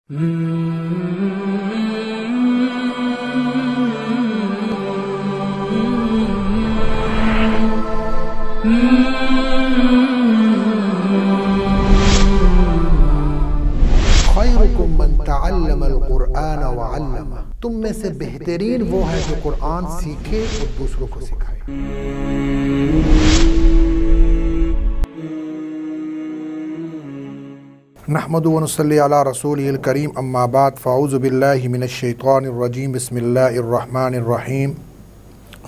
خیرکم من تعلم القرآن وعلمہ، تم میں سے بہترین وہ ہے جو قرآن سیکھے اور دوسروں کو سکھائے۔ نحمد و نصلی علی رسولہ الکریم، اما بعد، فاعوذ باللہ من الشیطان الرجیم، بسم اللہ الرحمن الرحیم۔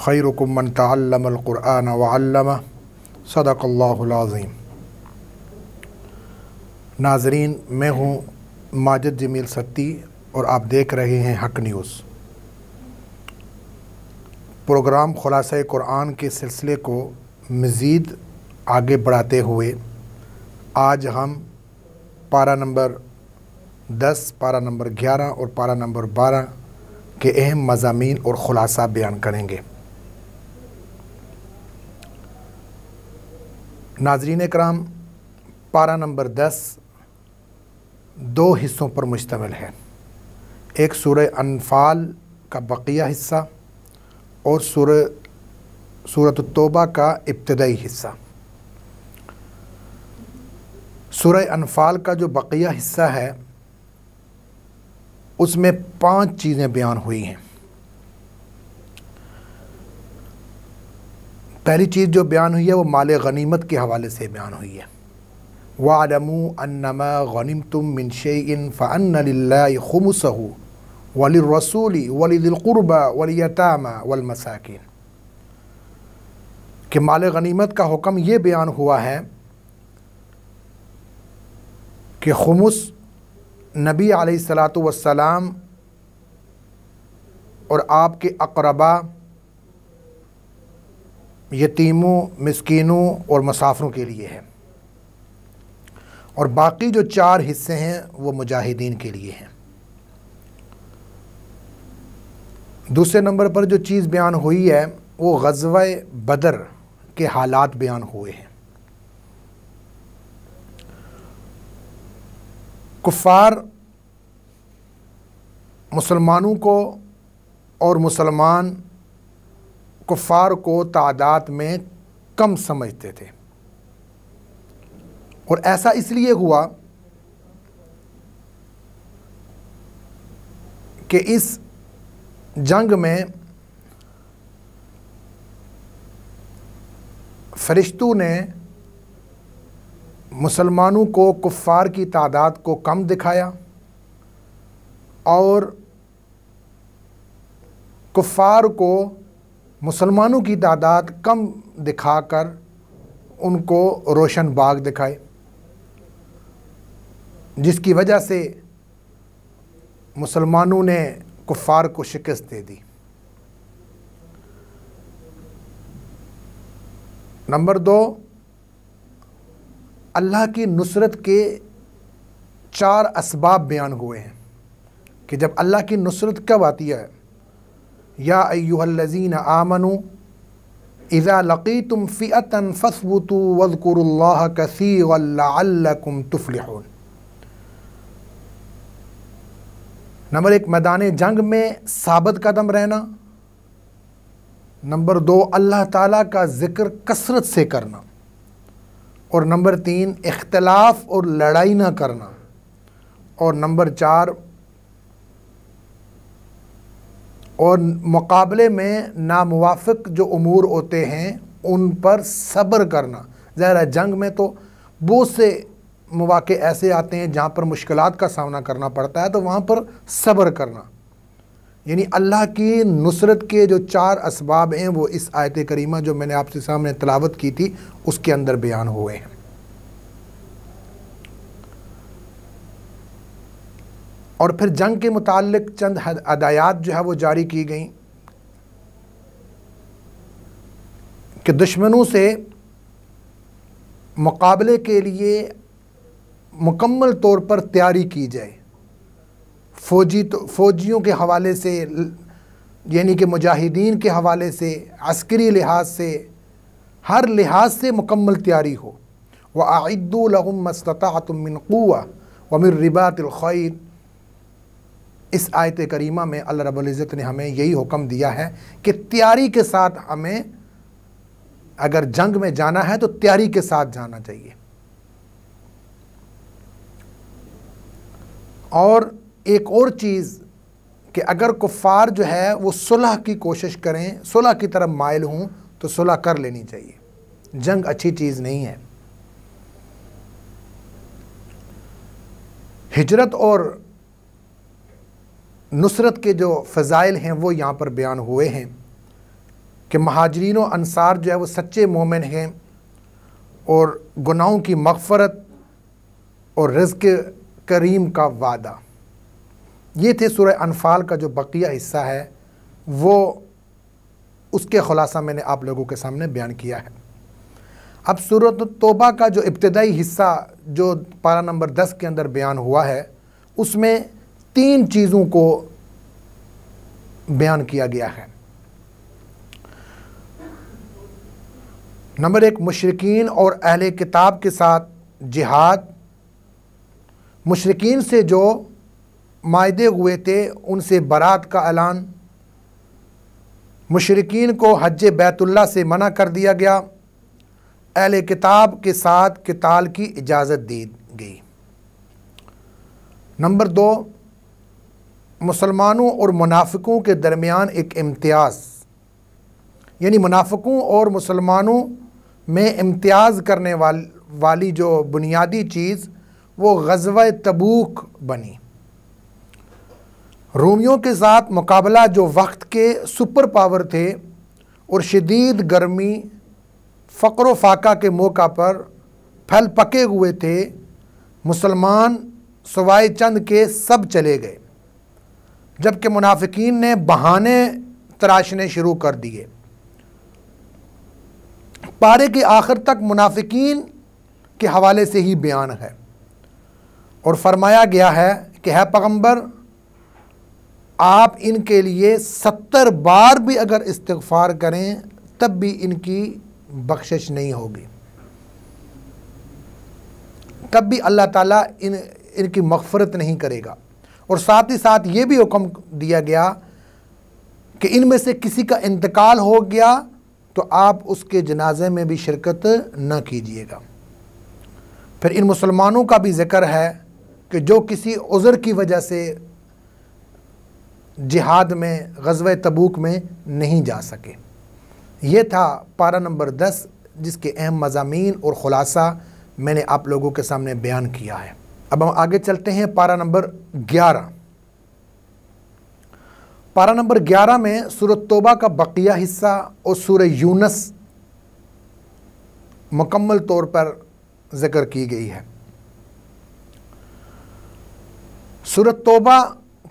خیرکم من تعلم القرآن وعلمہ، صدق اللہ العظیم۔ ناظرین، میں ہوں ماجد جمیل ستی اور آپ دیکھ رہے ہیں حق نیوز۔ پروگرام خلاصہ قرآن کے سلسلے کو مزید آگے بڑھاتے ہوئے آج ہم پارہ نمبر 10، پارہ نمبر 11 اور پارہ نمبر 12 کے اہم مضامین اور خلاصہ بیان کریں گے۔ ناظرین اکرام، پارہ نمبر 10 دو حصوں پر مشتمل ہے، ایک سورہ انفال کا بقیہ حصہ اور سورۃ التوبہ کا ابتدائی حصہ۔ سورہ انفال کا جو بقیہ حصہ ہے اس میں 5 چیزیں بیان ہوئی ہیں۔ پہلی چیز جو بیان ہوئی ہے وہ مال غنیمت کے حوالے سے بیان ہوئی ہے۔ وَاعْلَمُوا أَنَّمَا غَنِمْتُم مِّن شَيْءٍ فَأَنَّ لِلَّهِ خُمُسَهُ وَلِلرَّسُولِ وَلِذِي الْقُرْبَى وَالْيَتَامَى وَالْمَسَاكِينِ، کہ مال غنیمت کا حکم یہ بیان ہوا ہے کہ خمس نبی علیہ السلام اور آپ کے اقربا، یتیموں، مسکینوں اور مسافروں کے لیے ہے، اور باقی جو 4 حصے ہیں وہ مجاہدین کے لیے ہیں۔ دوسرے نمبر پر جو چیز بیان ہوئی ہے وہ غزوہ بدر کے حالات بیان ہوئے ہیں۔ کفار مسلمانوں کو اور مسلمان کفار کو تعداد میں کم سمجھتے تھے، اور ایسا اس لیے ہوا کہ اس جنگ میں فرشتوں نے مسلمانوں کو کفار کی تعداد کو کم دکھایا اور کفار کو مسلمانوں کی تعداد کم دکھا کر ان کو روشن باغ دکھائے، جس کی وجہ سے مسلمانوں نے کفار کو شکست دے دی۔ نمبر 2، اللہ کی نصرت کے 4 اسباب بیان ہوئے ہیں کہ جب اللہ کی نصرت کب آتی ہے، یا ایھا الذین آمنوا اذا لقیتم فئۃ فاثبتوا واذکروا اللہ کثیرا لعلکم تفلحون۔ نمبر 1، میدان جنگ میں ثابت قدم رہنا۔ نمبر 2، اللہ تعالیٰ کا ذکر کثرت سے کرنا۔ اور نمبر 3، اختلاف اور لڑائی نہ کرنا۔ اور نمبر 4، اور مقابلے میں ناموافق جو امور ہوتے ہیں ان پر صبر کرنا۔ ظاہر ہے جنگ میں تو بہت سے مواقع ایسے آتے ہیں جہاں پر مشکلات کا سامنا کرنا پڑتا ہے، تو وہاں پر صبر کرنا۔ یعنی اللہ کی نصرت کے جو 4 اسباب ہیں وہ اس آیت کریمہ جو میں نے آپ سے سامنے تلاوت کی تھی اس کے اندر بیان ہوئے ہیں۔ اور پھر جنگ کے متعلق چند ہدایات جو ہے وہ جاری کی گئیں کہ دشمنوں سے مقابلے کے لیے مکمل طور پر تیاری کی جائے، فوجیوں کے حوالے سے، یعنی کہ مجاہدین کے حوالے سے، عسکری لحاظ سے، ہر لحاظ سے مکمل تیاری ہو۔ وَأَعِدُّوا لَهُم مَّا اسْتَطَعْتُم مِّن قُوَّةٍ وَمِن رِّبَاطِ الْخَيْلِ اس آیت کریمہ میں اللہ رب العزت نے ہمیں یہی حکم دیا ہے کہ تیاری کے ساتھ ہمیں اگر جنگ میں جانا ہے تو تیاری کے ساتھ جانا چاہیے. اور ایک اور چیز کہ اگر کفار جو ہے وہ صلح کی کوشش کریں، صلح کی طرف مائل ہوں تو صلح کر لینی چاہیے. جنگ اچھی چیز نہیں ہے. ہجرت اور نصرت کے جو فضائل ہیں وہ یہاں پر بیان ہوئے ہیں کہ مہاجرین و انصار جو ہے وہ سچے مومن ہیں اور گناہوں کی مغفرت اور رزق کریم کا وعدہ. یہ تھے سورہ انفال کا جو بقیہ حصہ ہے، وہ اس کے خلاصہ میں نے آپ لوگوں کے سامنے بیان کیا ہے. اب سورۃ توبہ کا جو ابتدائی حصہ جو پارہ نمبر 10 کے اندر بیان ہوا ہے، اس میں 3 چیزوں کو بیان کیا گیا ہے. نمبر 1، مشرکین اور اہل کتاب کے ساتھ جہاد. مشرکین سے جو معاہدے ہوئے تھے ان سے برات کا اعلان. مشرکین کو حج بیت اللہ سے منع کر دیا گیا. اہل کتاب کے ساتھ قتال کی اجازت دی گئی. نمبر 2، مسلمانوں اور منافقوں کے درمیان ایک امتیاز، یعنی منافقوں اور مسلمانوں میں امتیاز کرنے والی جو بنیادی چیز وہ غزوہ تبوک بنی. رومیوں کے ساتھ مقابلہ جو وقت کے سپر پاور تھے اور شدید گرمی، فقر و فاقہ کے موقع پر پھل پکے ہوئے تھے، مسلمان سوائے چند کے سب چلے گئے، جبکہ منافقین نے بہانے تراشنے شروع کر دیے. پارے کے آخر تک منافقین کے حوالے سے ہی بیان ہے اور فرمایا گیا ہے کہ ہے پیغمبر، آپ ان کے لیے 70 بار بھی اگر استغفار کریں تب بھی ان کی بخشش نہیں ہوگی، تب بھی اللہ تعالیٰ ان کی مغفرت نہیں کرے گا. اور ساتھ ہی ساتھ یہ بھی حکم دیا گیا کہ ان میں سے کسی کا انتقال ہو گیا تو آپ اس کے جنازے میں بھی شرکت نہ کیجیے گا. پھر ان مسلمانوں کا بھی ذکر ہے کہ جو کسی عذر کی وجہ سے جہاد میں غزوہ تبوک میں نہیں جا سکے. یہ تھا پارہ نمبر 10 جس کے اہم مضامین اور خلاصہ میں نے آپ لوگوں کے سامنے بیان کیا ہے. اب ہم آگے چلتے ہیں پارہ نمبر 11. پارہ نمبر 11 میں سورۃ توبہ کا بقیہ حصہ اور سورہ یونس مکمل طور پر ذکر کی گئی ہے. سورۃ توبہ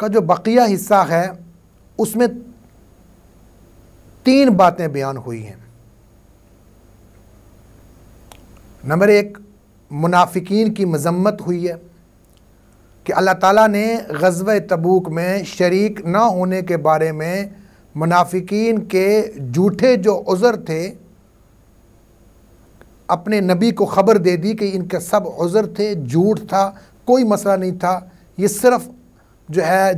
کا جو بقیہ حصہ ہے اس میں 3 باتیں بیان ہوئی ہیں. نمبر 1، منافقین کی مذمت ہوئی ہے کہ اللہ تعالیٰ نے غزوہ تبوک میں شریک نہ ہونے کے بارے میں منافقین کے جھوٹے جو عذر تھے اپنے نبی کو خبر دے دی کہ ان کے سب عذر تھے، جھوٹ تھا، کوئی مسئلہ نہیں تھا، یہ صرف جو ہے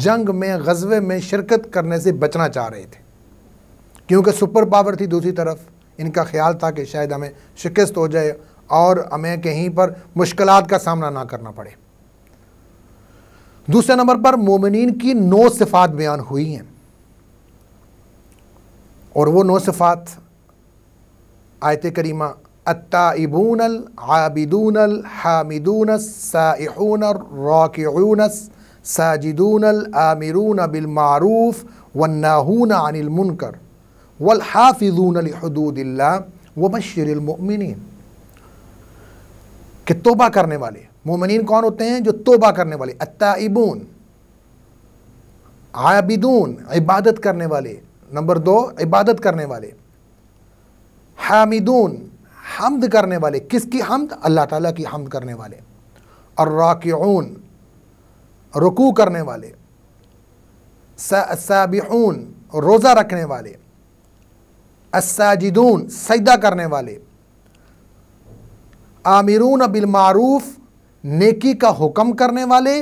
جنگ میں غزوے میں شرکت کرنے سے بچنا چاہ رہے تھے کیونکہ سپر پاور تھی. دوسری طرف ان کا خیال تھا کہ شاید ہمیں شکست ہو جائے اور ہمیں کہیں پر مشکلات کا سامنا نہ کرنا پڑے. دوسرے نمبر پر مومنین کی 9 صفات بیان ہوئی ہیں اور وہ 9 صفات آیت کریمہ التائبون العابدون الحامدون السائحون الراکعون الساجدون الآمرون بالمعروف والناہون عن المنکر والحافظون لحدود اللہ وبشر المؤمنین. کہ توبہ کرنے والے مومنین کون ہوتے ہیں؟ جو توبہ کرنے والے، التائبون، عابدون عبادت کرنے والے، نمبر 2 عبادت کرنے والے، حامدون حمد کرنے والے، کس کی حمد؟ اللہ تعالیٰ کی حمد کرنے والے، الراکعون رکوع کرنے والے، السابحون روزہ رکھنے والے، الساجدون سجدہ کرنے والے، آمرون بالمعروف نیکی کا حکم کرنے والے،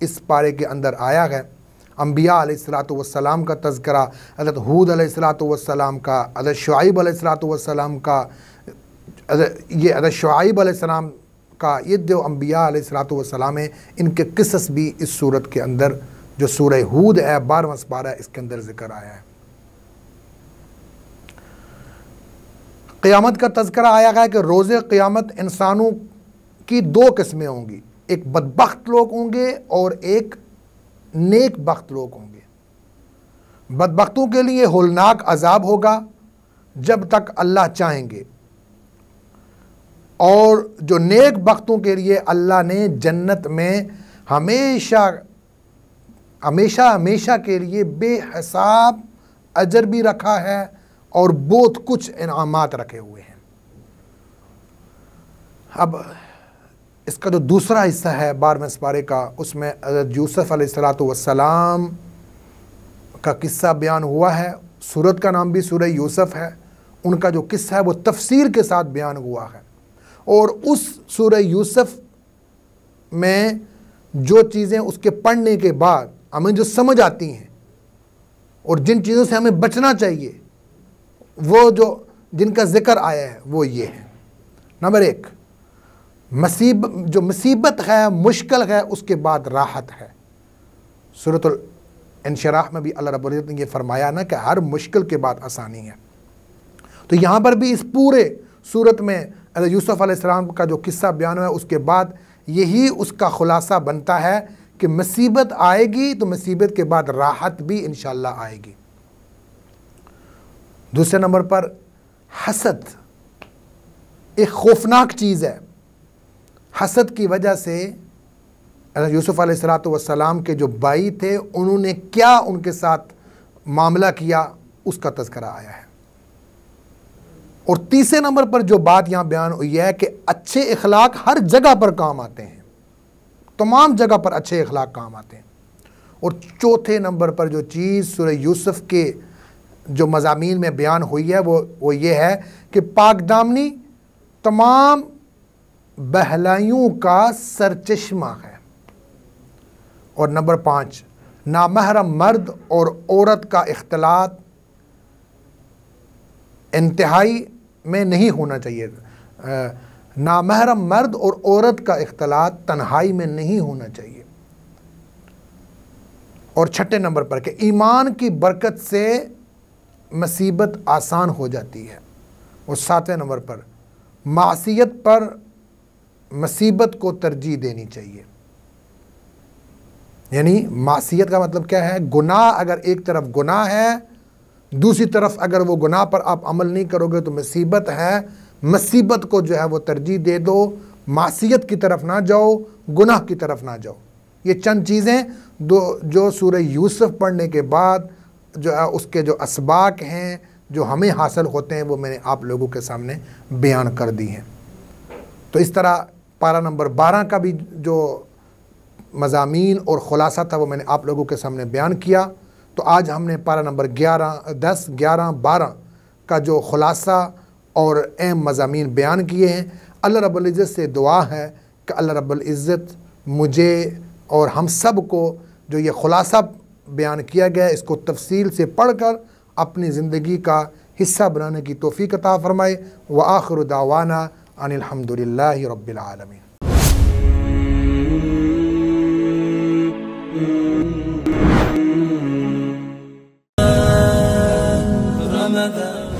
اس پارے کے اندر آیا ہے۔ انبیاء علیہ الصلوۃ والسلام کا تذکرہ، حضرت ہود علیہ الصلوۃ والسلام کا، حضرت شعیب علیہ الصلوۃ والسلام کا، یہ حضرت شعیب علیہ السلام کا، یہ جو انبیاء علیہ الصلوۃ والسلام ہیں ان کے قصص بھی اس صورت کے اندر جو سورہ ہود ہے 12واں سپارہ ہے اس کے اندر ذکر آیا ہے۔ قیامت کا تذکرہ آیا ہے کہ روز قیامت انسانوں کی دو قسمیں ہوں گی، ایک بدبخت لوگ ہوں گے اور ایک نیک بخت لوگ ہوں گے۔ بدبختوں کے لیے ہولناک عذاب ہوگا جب تک اللہ چاہیں گے، اور جو نیک بختوں کے لیے اللہ نے جنت میں ہمیشہ ہمیشہ کے لیے بے حساب اجر بھی رکھا ہے اور بہت کچھ انعامات رکھے ہوئے ہیں۔ اب اس کا جو دوسرا حصہ ہے 12ویں سپارے کا، اس میں حضرت یوسف علیہ الصلوۃ والسلام کا قصہ بیان ہوا ہے۔ سورت کا نام بھی سورہ یوسف ہے۔ ان کا جو قصہ ہے وہ تفسیر کے ساتھ بیان ہوا ہے، اور اس سورہ یوسف میں جو چیزیں اس کے پڑھنے کے بعد ہمیں جو سمجھ آتی ہیں اور جن چیزوں سے ہمیں بچنا چاہیے، وہ جو جن کا ذکر آیا ہے وہ یہ ہے۔ نمبر 1، جو مصیبت ہے، مشکل ہے، اس کے بعد راحت ہے۔ سورۃ الانشراح میں بھی اللہ رب العزت نے یہ فرمایا نا کہ ہر مشکل کے بعد آسانی ہے۔ تو یہاں پر بھی اس پورے سورت میں حضرت یوسف علیہ السلام کا جو قصہ بیان ہوا ہے اس کے بعد یہی اس کا خلاصہ بنتا ہے کہ مصیبت آئے گی تو مصیبت کے بعد راحت بھی انشاءاللہ آئے گی۔ دوسرے نمبر پر حسد ایک خوفناک چیز ہے۔ حسد کی وجہ سے حضرت یوسف علیہ الصلوۃ والسلام کے جو بھائی تھے انہوں نے کیا ان کے ساتھ معاملہ کیا، اس کا تذکرہ آیا ہے۔ اور تیسرے نمبر پر جو بات یہاں بیان ہوئی ہے کہ اچھے اخلاق ہر جگہ پر کام آتے ہیں، تمام جگہ پر اچھے اخلاق کام آتے ہیں۔ اور چوتھے نمبر پر جو چیز سورہ یوسف کے جو مضامین میں بیان ہوئی ہے وہ یہ ہے کہ پاک دامنی تمام بہلائیوں کا سرچشمہ ہے۔ اور نمبر 5، نامحرم مرد اور عورت کا اختلاط انتہائی میں نہیں ہونا چاہیے۔ نامحرم مرد اور عورت کا اختلاط تنہائی میں نہیں ہونا چاہیے۔ اور چھٹے نمبر پر کہ ایمان کی برکت سے مصیبت آسان ہو جاتی ہے۔ اور 7ویں نمبر پر معصیت پر مصیبت کو ترجیح دینی چاہیے۔ یعنی معصیت کا مطلب کیا ہے؟ گناہ اگر ایک طرف گناہ ہے، دوسری طرف اگر وہ گناہ پر آپ عمل نہیں کرو گے تو مصیبت ہے، مصیبت کو جو ہے وہ ترجیح دے دو، معصیت کی طرف نہ جاؤ، گناہ کی طرف نہ جاؤ۔ یہ چند چیزیں جو سورہ یوسف پڑھنے کے بعد جو ہے اس کے جو اسباق ہیں جو ہمیں حاصل ہوتے ہیں وہ میں نے آپ لوگوں کے سامنے بیان کر دی ہیں۔ تو اس طرح پارہ نمبر 12 کا بھی جو مضامین اور خلاصہ تھا وہ میں نے آپ لوگوں کے سامنے بیان کیا۔ تو آج ہم نے پارہ نمبر 10، 11، 12 کا جو خلاصہ اور اہم مضامین بیان کیے ہیں۔ اللہ رب العزت سے دعا ہے کہ اللہ رب العزت مجھے اور ہم سب کو جو یہ خلاصہ بیان کیا گیا ہے اس کو تفصیل سے پڑھ کر اپنی زندگی کا حصہ بنانے کی توفیق عطا فرمائے۔ وآخر دعوانا ان الحمد للہ رب العالمین۔